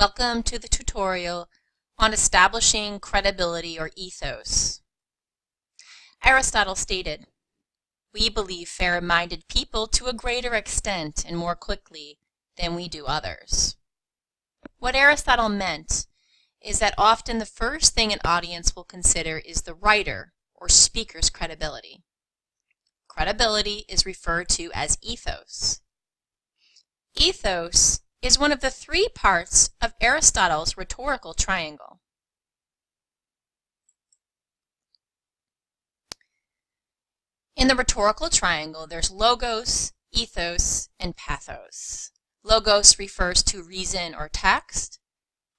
Welcome to the tutorial on establishing credibility or ethos. Aristotle stated, "We believe fair-minded people to a greater extent and more quickly than we do others." What Aristotle meant is that often the first thing an audience will consider is the writer or speaker's credibility. Credibility is referred to as ethos. Ethos is one of the three parts of Aristotle's rhetorical triangle. In the rhetorical triangle, there's logos, ethos, and pathos. Logos refers to reason or text.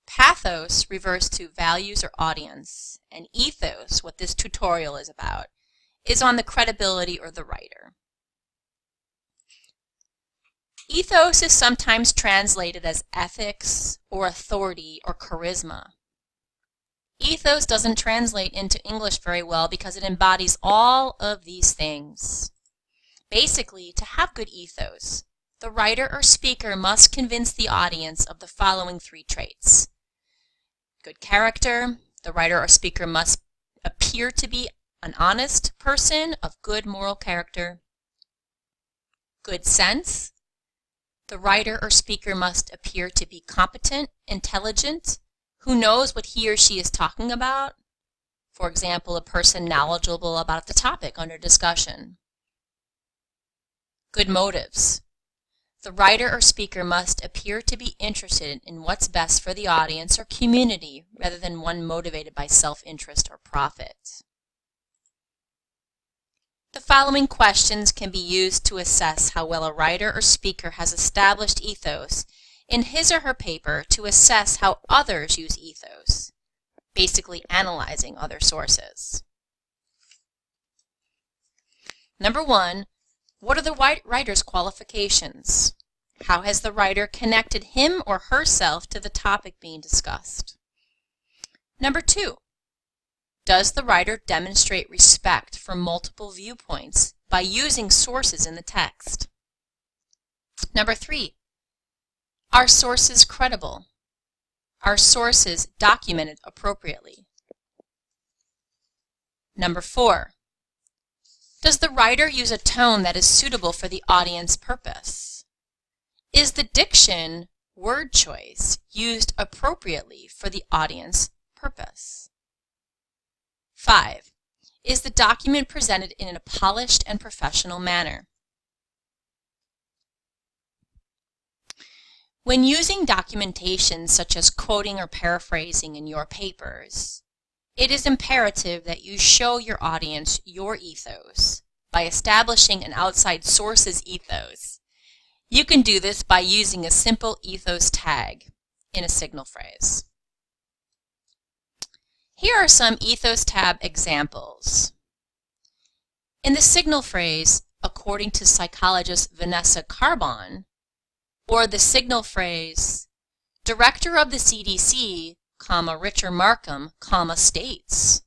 Pathos refers to values or audience. And ethos, what this tutorial is about, is on the credibility or the writer. Ethos is sometimes translated as ethics or authority or charisma. Ethos doesn't translate into English very well because it embodies all of these things. Basically, to have good ethos, the writer or speaker must convince the audience of the following three traits. Good character, the writer or speaker must appear to be an honest person of good moral character. Good sense, the writer or speaker must appear to be competent, intelligent, who knows what he or she is talking about. For example, a person knowledgeable about the topic under discussion. Good motives. The writer or speaker must appear to be interested in what's best for the audience or community rather than one motivated by self-interest or profit. The following questions can be used to assess how well a writer or speaker has established ethos in his or her paper to assess how others use ethos, basically analyzing other sources. Number 1, what are the writer's qualifications? How has the writer connected him or herself to the topic being discussed? Number 2, does the writer demonstrate respect for multiple viewpoints by using sources in the text? Number 3, are sources credible? Are sources documented appropriately? Number 4, does the writer use a tone that is suitable for the audience purpose? Is the diction, word choice, used appropriately for the audience purpose? 5, is the document presented in a polished and professional manner? When using documentation such as quoting or paraphrasing in your papers, it is imperative that you show your audience your ethos by establishing an outside source's ethos. You can do this by using a simple ethos tag in a signal phrase. Here are some ethos tab examples. In the signal phrase, according to psychologist Vanessa Carbon, or the signal phrase, Director of the CDC, Richard Markham, states.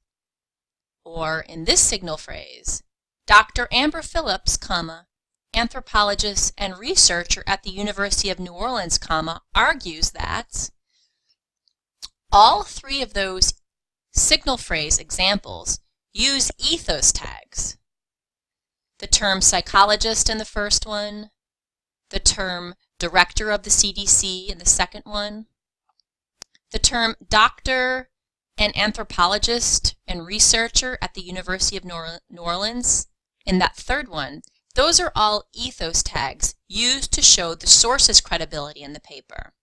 Or in this signal phrase, Dr. Amber Phillips, anthropologist and researcher at the University of New Orleans, argues that. All three of those signal phrase examples use ethos tags. The term psychologist in the first one, the term director of the CDC in the second one, the term doctor and anthropologist and researcher at the University of New Orleans in that third one. Those are all ethos tags used to show the source's credibility in the paper.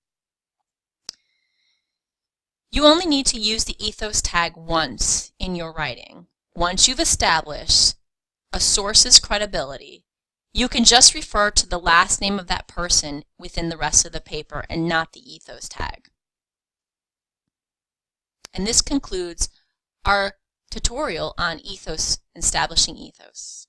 You only need to use the ethos tag once in your writing. Once you've established a source's credibility, you can just refer to the last name of that person within the rest of the paper and not the ethos tag. And this concludes our tutorial on ethos, establishing ethos.